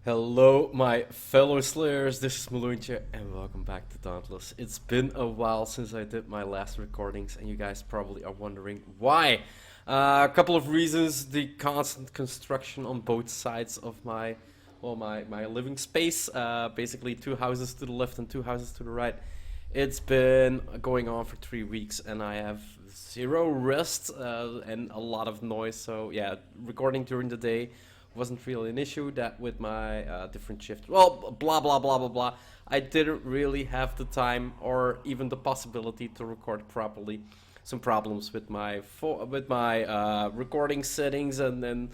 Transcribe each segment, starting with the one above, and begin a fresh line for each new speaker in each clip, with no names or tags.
Hello, my fellow Slayers, this is Maluncha, and welcome back to Dauntless. It's been a while since I did my last recordings, and you guys probably are wondering why. A couple of reasons: the constant construction on both sides of my living space, basically two houses to the left and two houses to the right. It's been going on for 3 weeks, and I have zero rest and a lot of noise. So yeah, recording during the day wasn't really an issue. That with my different shift, well, blah blah blah blah blah. I didn't really have the time or even the possibility to record properly. Some problems with my recording settings, and then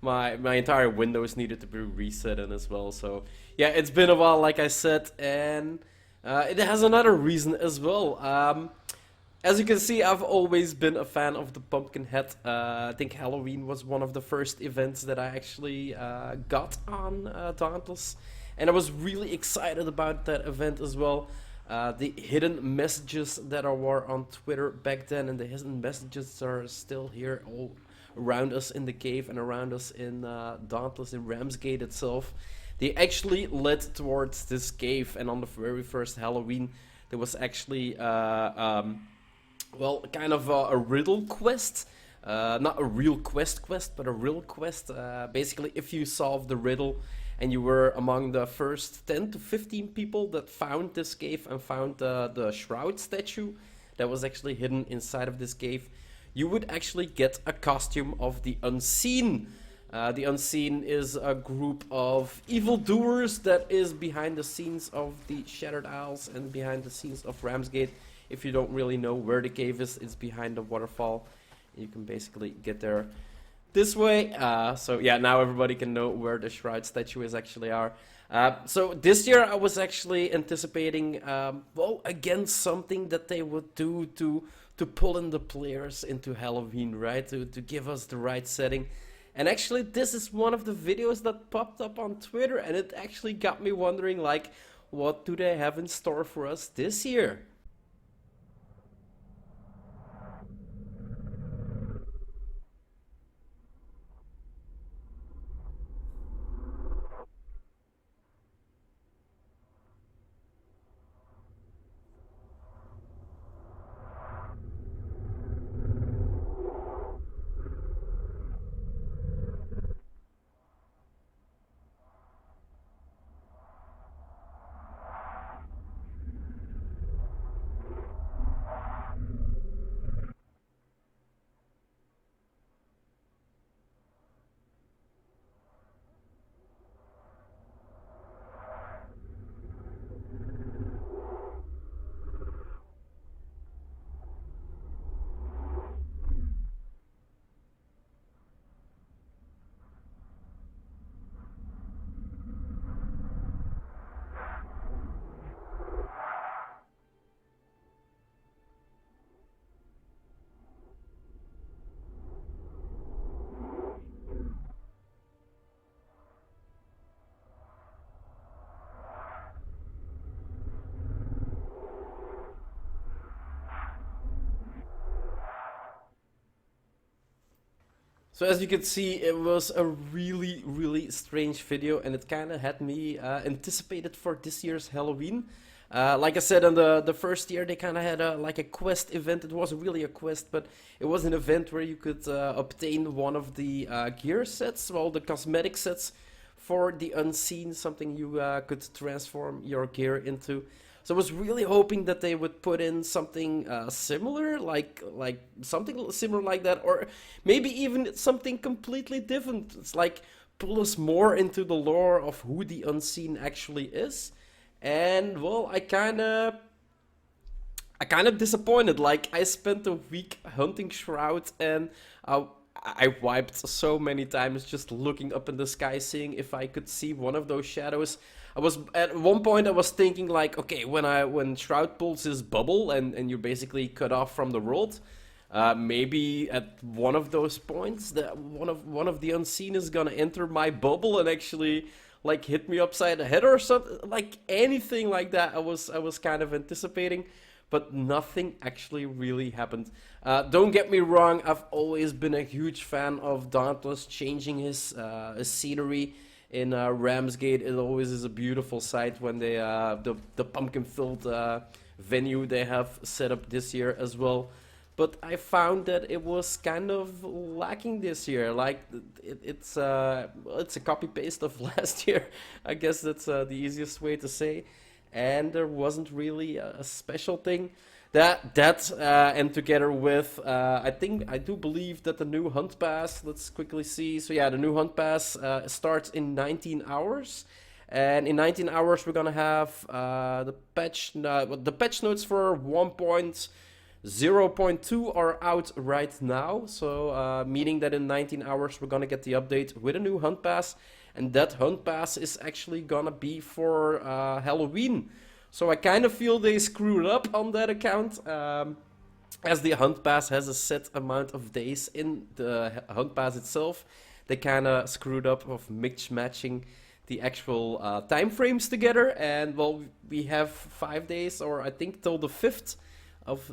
my entire Windows needed to be reset in as well. So yeah, it's been a while, like I said, and it has another reason as well. As you can see, I've always been a fan of the pumpkin head. I think Halloween was one of the first events that I actually got on Dauntless, and I was really excited about that event as well. The hidden messages that were on Twitter back then, and the hidden messages are still here all around us in the cave and around us in Dauntless, in Ramsgate itself. They actually led towards this cave, and on the very first Halloween, there was actually kind of a riddle quest. Not a real quest, but a riddle quest. Basically, if you solve the riddle and you were among the first 10 to 15 people that found this cave and found the shroud statue that was actually hidden inside of this cave, you would actually get a costume of the Unseen. The Unseen is a group of evildoers that is behind the scenes of the Shattered Isles and behind the scenes of Ramsgate. If you don't really know where the cave is, it's behind the waterfall. You can basically get there this way. So yeah, now everybody can know where the shroud statue is actually are. So this year I was actually anticipating, again, something that they would do to pull in the players into Halloween, right? To give us the right setting. And actually, this is one of the videos that popped up on Twitter, and it actually got me wondering, like, what do they have in store for us this year? So as you can see, it was a really strange video, and it kind of had me anticipated for this year's Halloween. Like I said, in the first year, they kind of had like a quest event. It wasn't really a quest, but it was an event where you could obtain one of the gear sets, well, the cosmetic sets for the Unseen, something you could transform your gear into. So I was really hoping that they would put in something similar, like something similar like that, or maybe even something completely different. It's like pull us more into the lore of who the Unseen actually is. And well, I kind of disappointed. Like I spent a week hunting Shroud, and I wiped so many times just looking up in the sky, seeing if I could see one of those shadows. I was at one point I was thinking like, okay, when Shroud pulls his bubble and you're basically cut off from the world, maybe at one of those points that one of the Unseen is gonna enter my bubble and actually like hit me upside the head or something, like anything like that. I was kind of anticipating, but nothing actually really happened. Don't get me wrong, I've always been a huge fan of Dauntless changing his scenery in Ramsgate. It always is a beautiful sight when they the pumpkin-filled venue they have set up this year as well. But I found that it was kind of lacking this year. Like it's a copy paste of last year. I guess that's the easiest way to say. And there wasn't really a special thing. That and together with I do believe that the new hunt pass. Let's quickly see. So yeah, the new hunt pass starts in 19 hours. And in 19 hours, we're gonna have the patch notes for 1.0.2 are out right now. So meaning that in 19 hours, we're gonna get the update with a new hunt pass, and that hunt pass is actually gonna be for Halloween. So I kind of feel they screwed up on that account. As the hunt pass has a set amount of days in the hunt pass itself, they kind of screwed up of matching the actual time frames together. And well, we have 5 days, or I think till the 5th of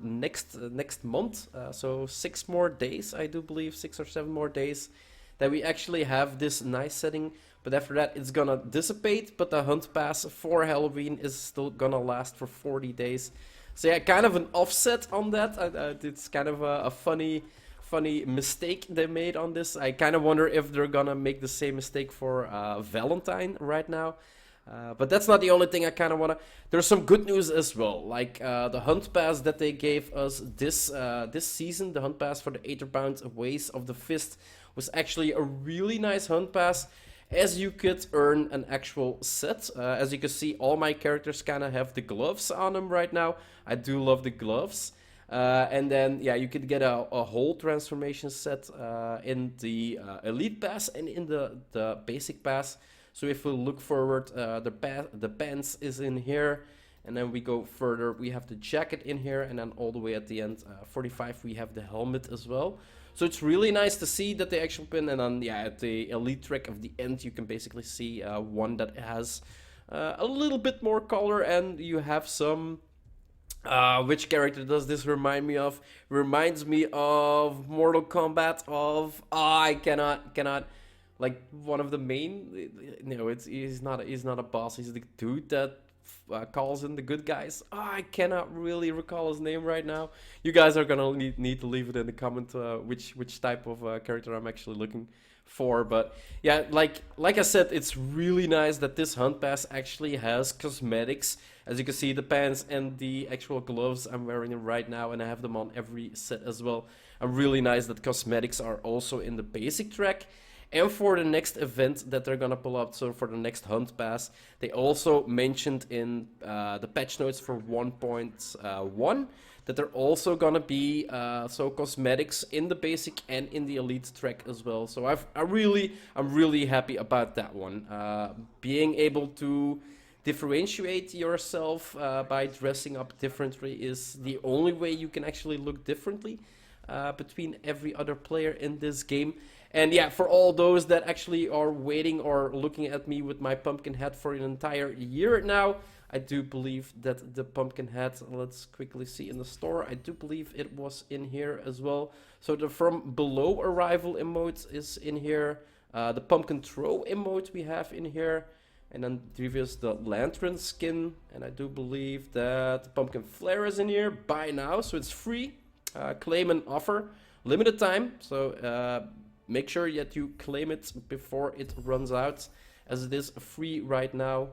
next month. So 6 more days, I do believe, 6 or 7 more days that we actually have this nice setting. But after that, it's gonna dissipate. But the hunt pass for Halloween is still gonna last for 40 days. So yeah, kind of an offset on that. It's kind of a funny mistake they made on this. I kind of wonder if they're gonna make the same mistake for Valentine right now. But that's not the only thing I kind of wanna. There's some good news as well, like the hunt pass that they gave us this season. The hunt pass for the Aetherbound Ways of the Fist was actually a really nice hunt pass, as you could earn an actual set. As you can see, all my characters kind of have the gloves on them right now. I do love the gloves. And then, yeah, you could get a whole transformation set in the Elite Pass and in the Basic Pass. So if we look forward, the pants is in here. And then we go further, we have the jacket in here. And then all the way at the end, 45, we have the helmet as well. So it's really nice to see that they actually pin. And then, yeah, at the Elite track of the end, you can basically see one that has a little bit more color. And you have some... which character does this remind me of? Reminds me of Mortal Kombat of... I cannot... Like, one of the main... No, he's not a boss. He's the dude that calls in the good guys. I cannot really recall his name right now. You guys are gonna need to leave it in the comment which type of character I'm actually looking for. But yeah, like I said, it's really nice that this hunt pass actually has cosmetics. As you can see, the pants and the actual gloves, I'm wearing them right now, and I have them on every set as well. I'm really nice that cosmetics are also in the basic track. And for the next event that they're gonna pull up, so for the next hunt pass, they also mentioned in the patch notes for 1.1 that they're also gonna be so cosmetics in the basic and in the elite track as well. So I'm really happy about that one. Being able to differentiate yourself by dressing up differently is the only way you can actually look differently between every other player in this game. And yeah, for all those that actually are waiting or looking at me with my pumpkin hat for an entire year now, I do believe that the pumpkin hat, let's quickly see in the store, I do believe it was in here as well. So the from below arrival emote is in here. The pumpkin throw emote we have in here. And then previous the lantern skin. And I do believe that the pumpkin flare is in here. Buy now, so it's free. Claim and offer. Limited time, so make sure that you claim it before it runs out, as it is free right now.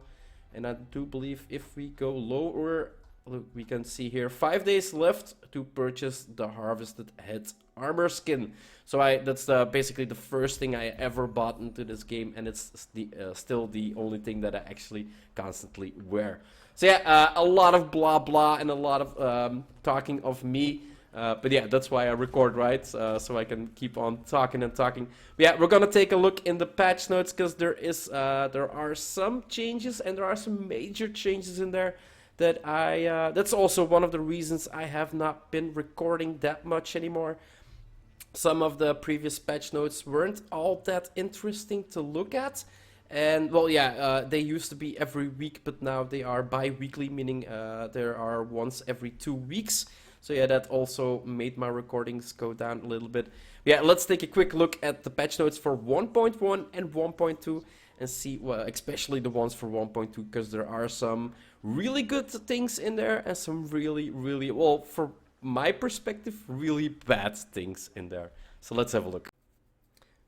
And I do believe if we go lower, look, we can see here 5 days left to purchase the harvested head armor skin. So that's basically the first thing I ever bought into this game, and it's still the only thing that I actually constantly wear. So yeah, a lot of blah blah and a lot of talking of me. But yeah, that's why I record, right? So I can keep on talking and talking. But yeah, we're gonna take a look in the patch notes, because there are some changes, and there are some major changes in there that that's also one of the reasons I have not been recording that much anymore. Some of the previous patch notes weren't all that interesting to look at. And well, yeah, they used to be every week, but now they are bi-weekly, meaning there are once every 2 weeks. So yeah, that also made my recordings go down a little bit. Yeah, let's take a quick look at the patch notes for 1.1 and 1.2. and see, well, especially the ones for 1.2, because there are some really good things in there and some really, really, well, for my perspective, really bad things in there. So let's have a look.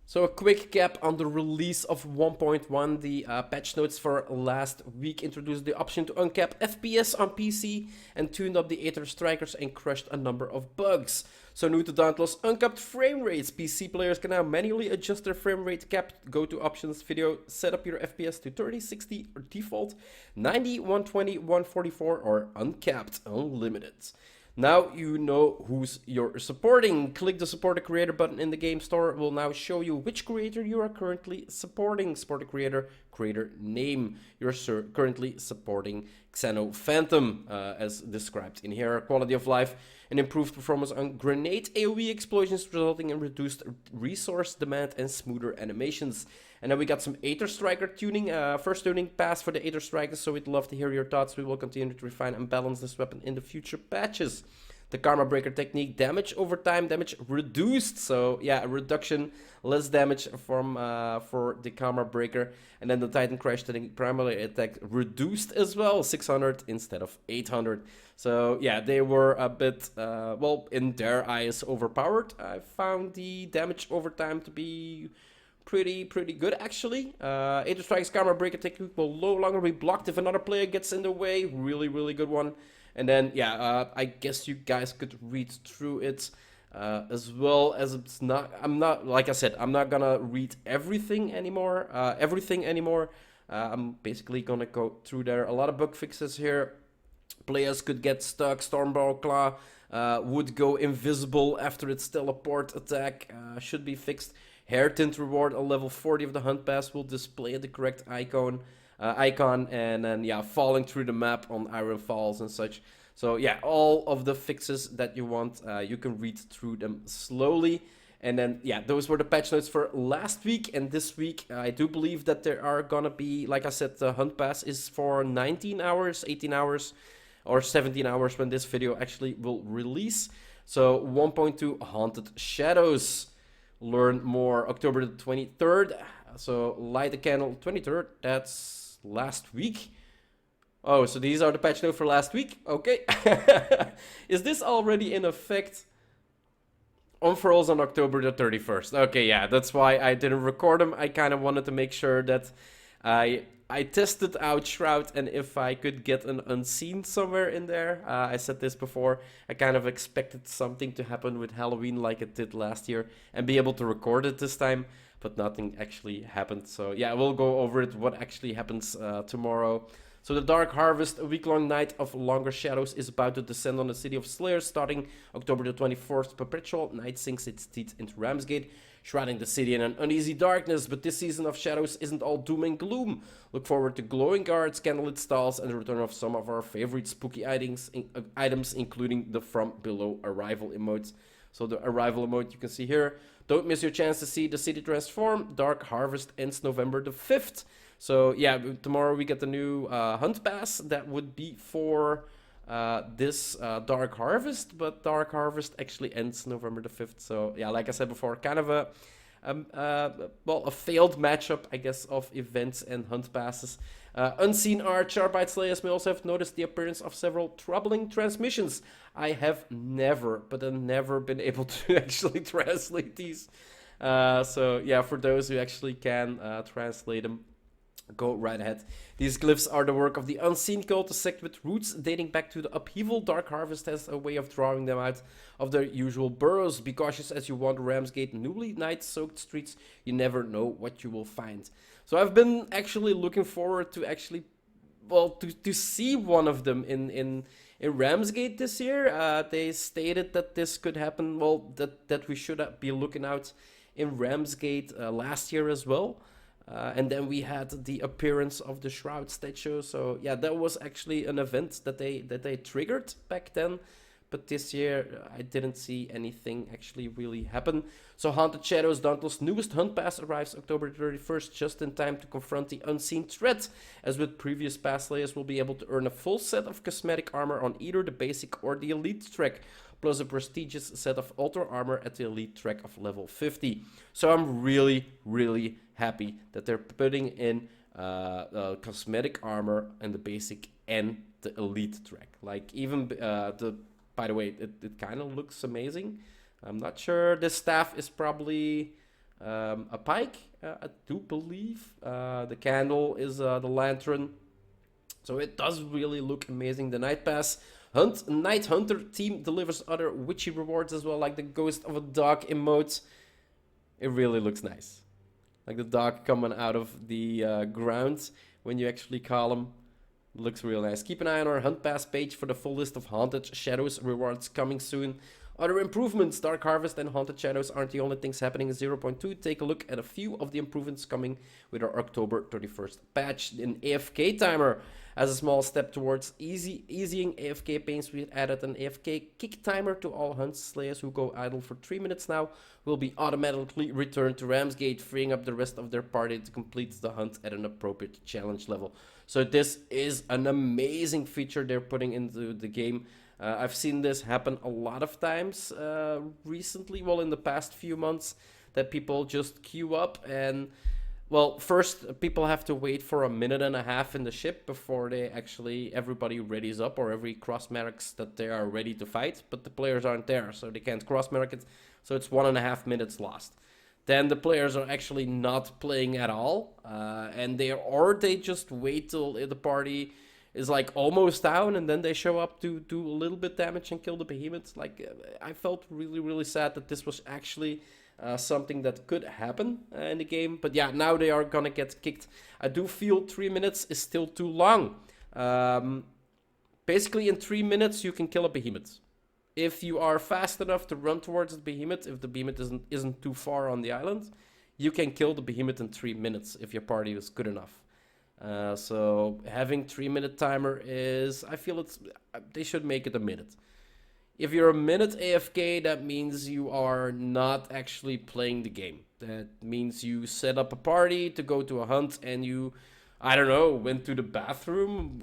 So a quick cap on the release of 1.1. The patch notes for last week introduced the option to uncap FPS on PC and tuned up the Aether Strikers and crushed a number of bugs. So new to Dauntless, uncapped frame rates. PC players can now manually adjust their frame rate cap. Go to options, video, set up your FPS to 30, 60 or default, 90, 120, 144 or uncapped, unlimited. Now you know who's you're supporting. Click the support a creator button in the game store. It will now show you which creator you are currently supporting. Support a creator, creator name. You're currently supporting Xeno Phantom, as described in here. Quality of life and improved performance on grenade AoE explosions, resulting in reduced resource demand and smoother animations. And then we got some Aether Striker tuning, first tuning pass for the Aether Strikers, so we'd love to hear your thoughts. We will continue to refine and balance this weapon in the future patches. The Karma Breaker technique, damage over time, damage reduced. So yeah, a reduction, less damage from for the Karma Breaker. And then the Titan Crash primary attack reduced as well, 600 instead of 800. So yeah, they were a bit, well, in their eyes overpowered. I found the damage over time to be pretty good actually. Aether Strike's Karma Breaker technique will no longer be blocked if another player gets in the way. Really good one. And then yeah, I guess you guys could read through it as well, as it's not. I'm not, like I said, I'm not gonna read everything anymore. I'm basically gonna go through there. A lot of bug fixes here. Players could get stuck. Stormbow Claw would go invisible after its teleport attack. Should be fixed. Hair tint reward on level 40 of the hunt pass will display the correct icon, and then yeah, falling through the map on Iron Falls and such. So yeah, all of the fixes that you want, you can read through them slowly. And then yeah, those were the patch notes for last week. And this week, I do believe that there are gonna be, like I said, the hunt pass is for 19 hours, 18 hours, or 17 hours when this video actually will release. So 1.2 Haunted Shadows. Learn more October the 23rd. So light a candle 23rd. That's last week. Oh, so these are the patch notes for last week. Okay. Is this already in effect? Unfurls on October the 31st. Okay, yeah, that's why I didn't record them. I kind of wanted to make sure that I tested out Shroud, and if I could get an unseen somewhere in there. I said this before, I kind of expected something to happen with Halloween like it did last year and be able to record it this time, but nothing actually happened. So yeah, we'll go over it, what actually happens tomorrow. So the Dark Harvest, a week-long night of longer shadows, is about to descend on the city of Slayers. Starting October the 24th, perpetual night sinks its teeth into Ramsgate, shrouding the city in an uneasy darkness. But this season of shadows isn't all doom and gloom. Look forward to glowing guards, candlelit stalls, and the return of some of our favorite spooky items, including the From Below Arrival emotes. So the Arrival emote you can see here. Don't miss your chance to see the city transform. Dark Harvest ends November the 5th. So yeah, tomorrow we get the new hunt pass that would be for this Dark Harvest, but Dark Harvest actually ends November the 5th. So yeah, like I said before, kind of a failed matchup, I guess, of events and hunt passes. Unseen Art, Sharpite Slayers may also have noticed the appearance of several troubling transmissions. I have never been able to actually translate these. So yeah, for those who actually can translate them, go right ahead. These glyphs are the work of the Unseen cult, a sect with roots dating back to the upheaval. Dark Harvest has a way of drawing them out of their usual burrows. Be cautious as you wander Ramsgate, newly night-soaked streets. You never know what you will find. So I've been actually looking forward to actually, well, to see one of them in Ramsgate this year. They stated that this could happen, well, that we should be looking out in Ramsgate last year as well. And then we had the appearance of the Shroud statue. So yeah, that was actually an event that they triggered back then. But this year, I didn't see anything actually really happen. So Haunted Shadows, Dauntless' newest hunt pass arrives October 31st, just in time to confront the unseen threat. As with previous pass layers, will be able to earn a full set of cosmetic armor on either the basic or the elite track. plus a prestigious set of ultra armor at the elite track of level 50. So I'm really, really happy that they're putting in cosmetic armor and the basic and the elite track. Like even by the way, it kind of looks amazing. I'm not sure. This staff is probably a pike, I do believe. The candle is the lantern. So it does really look amazing. The Night Pass Night Hunter team delivers other witchy rewards as well, like the Ghost of a Dog emote. It really looks nice. Like the dog coming out of the ground when you actually call him. Looks real nice. Keep an eye on our Hunt Pass page for the full list of Haunted Shadows rewards coming soon. Other improvements, Dark Harvest and Haunted Shadows aren't the only things happening in 0.2. Take a look at a few of the improvements coming with our October 31st patch. In AFK Timer, as a small step towards easing AFK pains, we added an AFK kick timer to all hunt slayers who go idle for 3 minutes now will be automatically returned to Ramsgate, freeing up the rest of their party to complete the hunt at an appropriate challenge level. So this is an amazing feature they're putting into the game. I've seen this happen a lot of times recently, well, in the past few months, that people just queue up and, well, first people have to wait for a minute and a half in the ship before they actually, everybody readies up, or every cross-mercs that they are ready to fight, but the players aren't there, so they can't cross-merc it, so it's 1.5 minutes lost. Then the players are actually not playing at all, and they just wait till the party is like almost down, and then they show up to do a little bit damage and kill the behemoths. Like, I felt really, really sad that this was actually something that could happen in the game. But yeah, now they are gonna get kicked. I do feel 3 minutes is still too long. Basically, in 3 minutes, you can kill a behemoth. If you are fast enough to run towards the behemoth, if the behemoth isn't too far on the island, you can kill the behemoth in 3 minutes if your party is good enough. So having 3-minute timer is, I feel they should make it a minute. If you're a minute AFK, that means you are not actually playing the game. That means you set up a party to go to a hunt and you, I don't know, went to the bathroom,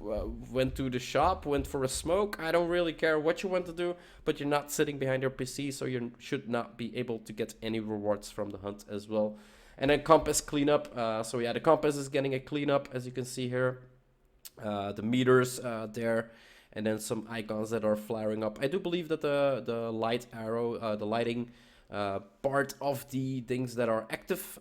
went to the shop, went for a smoke. I don't really care what you want to do, but you're not sitting behind your PC, so you should not be able to get any rewards from the hunt as well. And then compass cleanup. So yeah, the compass is getting a cleanup, as you can see here. The meters there, and then some icons that are flaring up. I do believe that the light arrow, the lighting part of the things that are active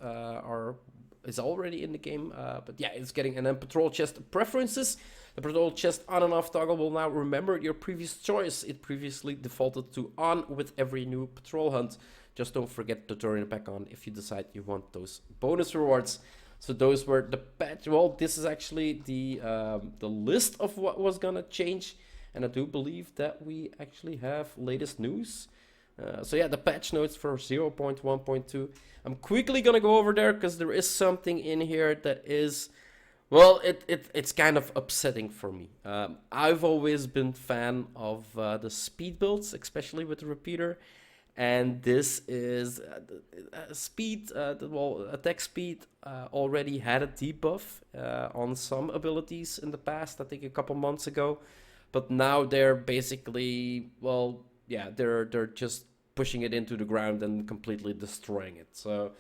is already in the game. But yeah, it's getting. And then patrol chest preferences. The patrol chest on and off toggle will now remember your previous choice. It previously defaulted to on with every new patrol hunt. Just don't forget to turn it back on if you decide you want those bonus rewards. So those were the patch. Well, this is actually the list of what was gonna change, and I do believe that we actually have latest news. So yeah, the patch notes for 0.1.2. I'm quickly gonna go over there because there is something in here that is, well, it's kind of upsetting for me. I've always been fan of the speed builds, especially with the repeater. And this is speed, attack speed already had a debuff on some abilities in the past, I think a couple months ago. But now they're basically, well, yeah, they're just pushing it into the ground and completely destroying it. So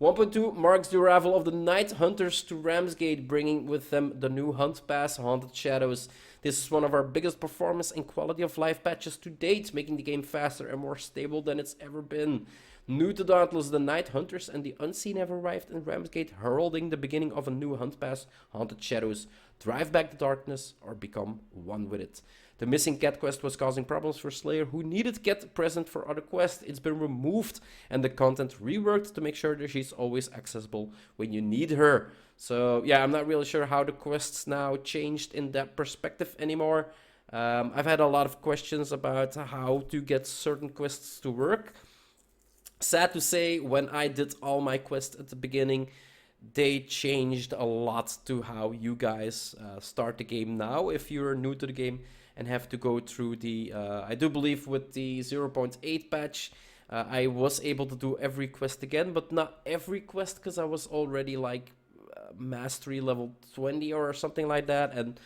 1.2 marks the arrival of the Night Hunters to Ramsgate, bringing with them the new Hunt Pass, Haunted Shadows. This is one of our biggest performance and quality of life patches to date, making the game faster and more stable than it's ever been. New to Dauntless, the Night Hunters and the Unseen have arrived in Ramsgate, heralding the beginning of a new Hunt Pass, Haunted Shadows. Drive back the darkness or become one with it. The missing cat quest was causing problems for Slayer, who needed cat present for other quests. It's been removed and the content reworked to make sure that she's always accessible when you need her. So yeah, I'm not really sure how the quests now changed in that perspective anymore. I've had a lot of questions about how to get certain quests to work. Sad to say, when I did all my quests at the beginning, they changed a lot to how you guys start the game now if you're new to the game and have to go through the, I do believe with the 0.8 patch, I was able to do every quest again, but not every quest because I was already like mastery level 20 or something like that, and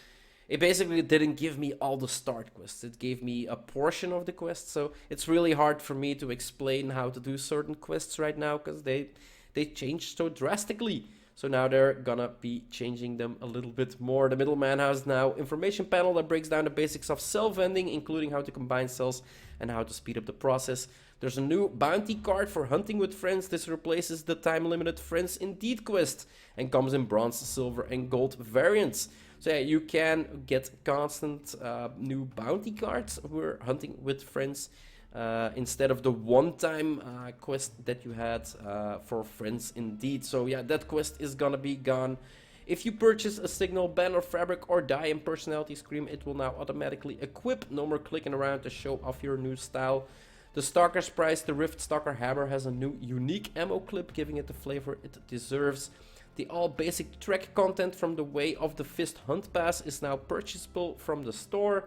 it basically didn't give me all the start quests. It gave me a portion of the quest, so it's really hard for me to explain how to do certain quests right now because they changed so drastically. So now they're gonna be changing them a little bit more. The middleman has now information panel that breaks down the basics of cell vending, including how to combine cells and how to speed up the process. There's a new bounty card for hunting with friends. This replaces the time-limited Friends Indeed quest and comes in bronze, silver, and gold variants. So yeah, you can get constant new bounty cards where hunting with friends instead of the one-time quest that you had for Friends Indeed. So yeah, that quest is gonna be gone. If you purchase a signal, banner, fabric, or dye in Personality Scream, it will now automatically equip. No more clicking around to show off your new style. The Stalker's prize, the Rift Stalker Hammer, has a new unique ammo clip, giving it the flavor it deserves. The all-basic track content from the Way of the Fist Hunt Pass is now purchasable from the store.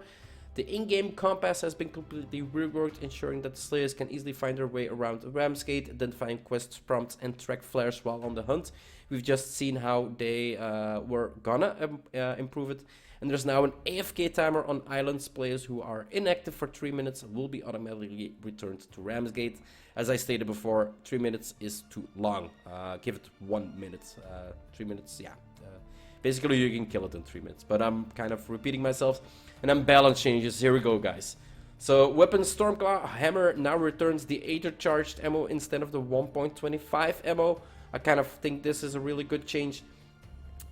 The in-game compass has been completely reworked, ensuring that the Slayers can easily find their way around Ramsgate, identifying quests, prompts, and track flares while on the hunt. We've just seen how they were gonna improve it. And there's now an AFK timer on islands. Players who are inactive for 3 minutes will be automatically returned to Ramsgate. As I stated before, 3 minutes is too long. Give it 1 minute. 3 minutes, yeah. Basically, you can kill it in 3 minutes. But I'm kind of repeating myself. And then balance changes. Here we go, guys. So, weapon Stormclaw Hammer now returns the 8 charged ammo instead of the 1.25 ammo. I kind of think this is a really good change.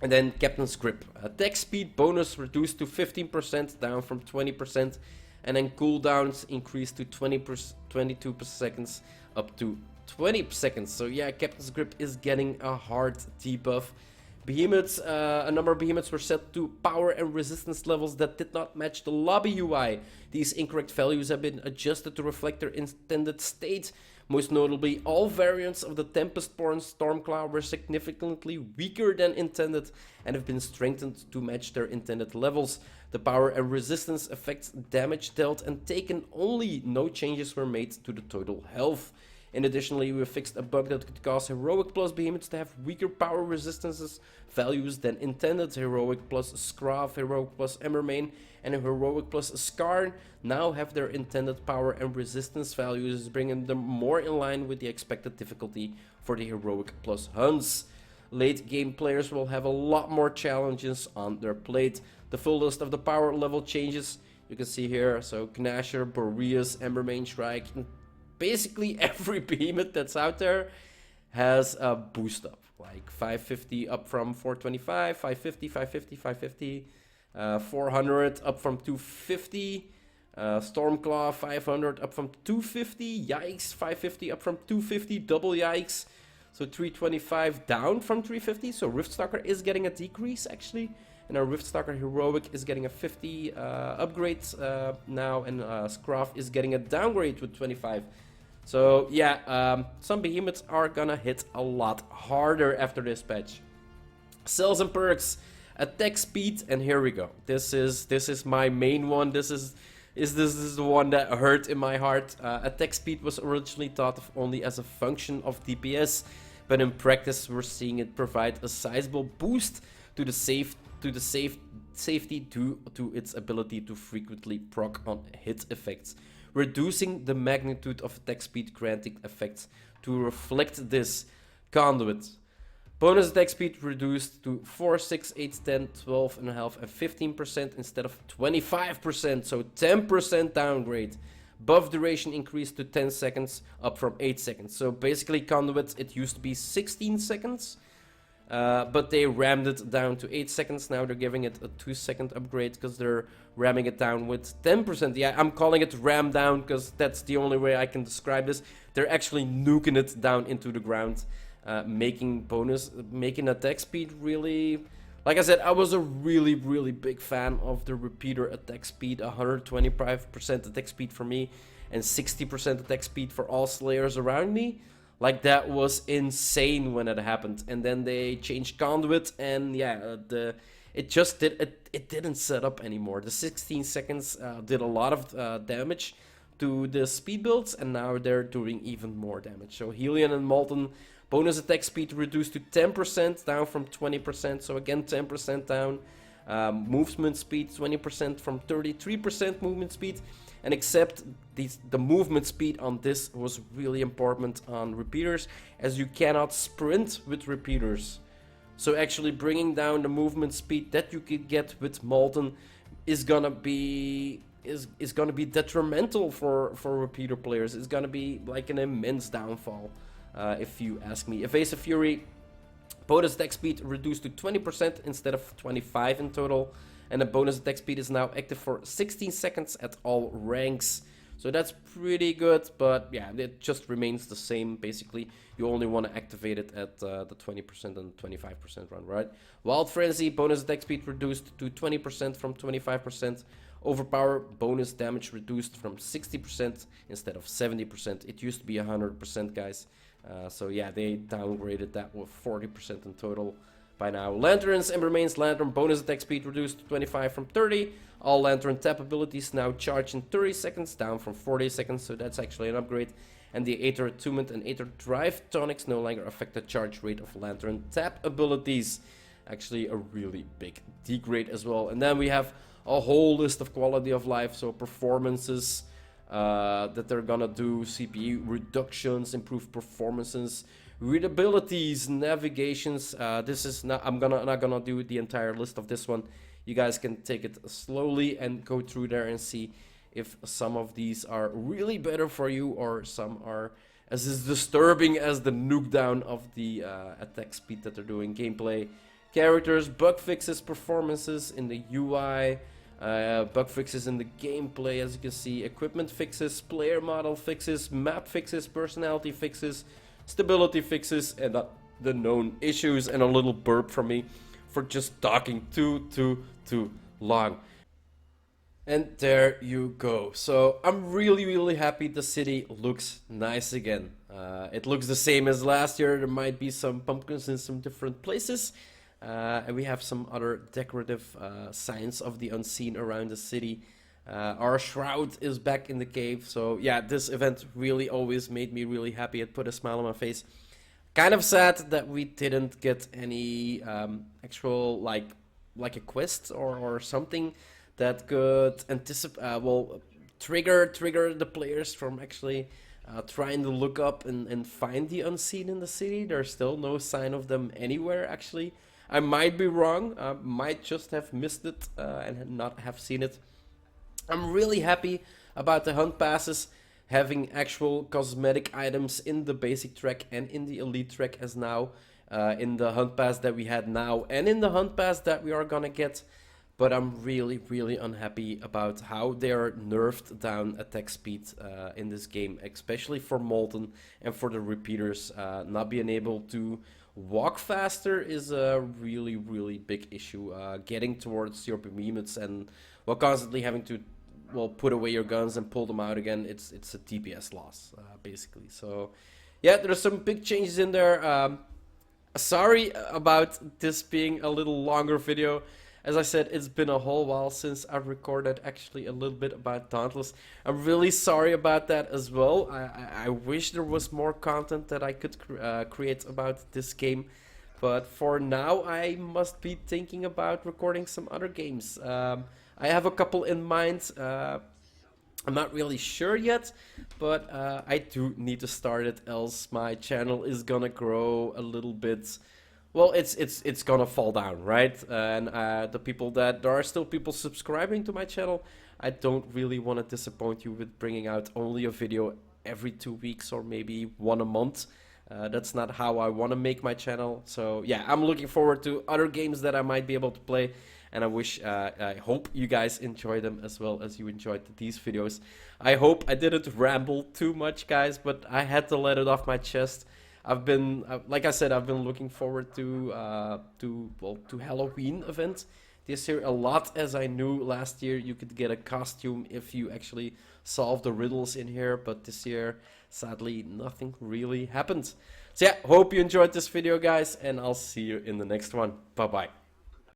And then Captain's Grip. Attack speed bonus reduced to 15%, down from 20%. And then cooldowns increased to 22 seconds, up to 20 seconds. So yeah, Captain's Grip is getting a hard debuff. Behemoths, a number of behemoths were set to power and resistance levels that did not match the lobby UI. These incorrect values have been adjusted to reflect their intended state. Most notably, all variants of the Tempest-born Stormclaw were significantly weaker than intended and have been strengthened to match their intended levels. The power and resistance affects damage dealt and taken only. No changes were made to the total health. In additionally, we fixed a bug that could cause Heroic Plus behemoths to have weaker power resistances values than intended. Heroic Plus Scrav, Heroic Plus Emmermain, and Heroic Plus Skarn now have their intended power and resistance values, bringing them more in line with the expected difficulty for the Heroic Plus hunts. Late game players will have a lot more challenges on their plate. The full list of the power level changes you can see here. So Gnasher, Boreas, Embermain, Shrike, and basically every behemoth that's out there has a boost up. Like 550 up from 425, 550, 550, 550, 400 up from 250, Stormclaw 500 up from 250, Yikes 550 up from 250, double Yikes. So 325 down from 350, so Riftstalker is getting a decrease actually. And our Riftstalker Heroic is getting a 50 upgrade now, and Scraff is getting a downgrade with 25. So yeah, some behemoths are gonna hit a lot harder after this patch. Cells and perks, attack speed, and here we go. This is my main one. This is the one that hurt in my heart. Attack speed was originally thought of only as a function of DPS, but in practice we're seeing it provide a sizable boost to the safety due to its ability to frequently proc on hit effects, reducing the magnitude of attack speed granting effects to reflect this. Conduit. Bonus attack speed reduced to 4, 6, 8, 10, 12.5 and 15% instead of 25%, so 10% downgrade. Buff duration increased to 10 seconds, up from 8 seconds. So basically Conduit, it used to be 16 seconds, but they rammed it down to 8 seconds. Now they're giving it a 2-second upgrade because they're ramming it down with 10%. Yeah, I'm calling it ram down because that's the only way I can describe this. They're actually nuking it down into the ground, making attack speed really... Like I said, I was a really big fan of the repeater attack speed. 125% attack speed for me and 60% attack speed for all Slayers around me. Like, that was insane when it happened. And then they changed Conduit, and yeah, it didn't set up anymore. The 16 seconds did a lot of damage to the speed builds, and now they're doing even more damage. So Helion and Molten, bonus attack speed reduced to 10%, down from 20%. So again, 10% down. Movement speed 20% from 33% movement speed. And except the movement speed on this was really important on repeaters, as you cannot sprint with repeaters. So actually bringing down the movement speed that you could get with Molten is gonna be detrimental for repeater players. It's gonna be like an immense downfall, if you ask me. Evasive Fury, bonus attack speed reduced to 20% instead of 25 in total. And the bonus attack speed is now active for 16 seconds at all ranks. So that's pretty good, but yeah, it just remains the same basically. You only want to activate it at the 20% and 25% run, right? Wild Frenzy, bonus attack speed reduced to 20% from 25%. Overpower, bonus damage reduced from 60% instead of 70%. It used to be 100%, guys. So yeah, they downgraded that with 40% in total by now. Lanterns and Remains Lantern, bonus attack speed reduced to 25 from 30. All Lantern tap abilities now charge in 30 seconds, down from 40 seconds, so that's actually an upgrade. And the Aether Attunement and Aether Drive tonics no longer affect the charge rate of Lantern tap abilities. Actually a really big degrade as well. And then we have a whole list of quality of life, so performances that they're gonna do, CPU reductions, improved performances, readabilities, navigations. This is not, I'm not gonna do the entire list of this one. You guys can take it slowly and go through there and see if some of these are really better for you or some are as disturbing as the nuke down of the attack speed that they're doing. Gameplay, characters, bug fixes, performances in the UI, bug fixes in the gameplay, as you can see, equipment fixes, player model fixes, map fixes, personality fixes, stability fixes, and the known issues. And a little burp from me for just talking too long. And there you go. So I'm really happy the city looks nice again. It looks the same as last year. There might be some pumpkins in some different places. And we have some other decorative signs of the unseen around the city. Our shroud is back in the cave. So yeah, this event really always made me really happy. It put a smile on my face. Kind of sad that we didn't get any actual like a quest or something that could anticipate, trigger the players from actually trying to look up and find the unseen in the city. There's still no sign of them anywhere, actually. I might be wrong, might just have missed it and not have seen it. I'm really happy about the hunt passes having actual cosmetic items in the basic track and in the elite track as now, in the hunt pass that we had now and in the hunt pass that we are gonna get. But I'm really unhappy about how they are nerfed down attack speed in this game, especially for Molten and for the repeaters. Not being able to walk faster is a really big issue. Getting towards your Behemoths and constantly having to put away your guns and pull them out again, it's a DPS loss basically. So yeah, there's some big changes in there. Sorry about this being a little longer video. As I said, it's been a whole while since I've recorded actually a little bit about Dauntless. I'm really sorry about that as well. I wish there was more content that I could create about this game. But for now, I must be thinking about recording some other games. I have a couple in mind. I'm not really sure yet, but I do need to start it, else my channel is gonna grow a little bit. Well, it's gonna fall down, right? And there are still people subscribing to my channel. I don't really want to disappoint you with bringing out only a video every 2 weeks or maybe one a month. That's not how I want to make my channel. So yeah, I'm looking forward to other games that I might be able to play. And I hope you guys enjoy them as well as you enjoyed these videos. I hope I didn't ramble too much, guys, but I had to let it off my chest. I've been, like I said, I've been looking forward to Halloween event this year a lot, as I knew last year you could get a costume if you actually solve the riddles in here, but this year, sadly, nothing really happened. So yeah, hope you enjoyed this video, guys, and I'll see you in the next one. Bye-bye.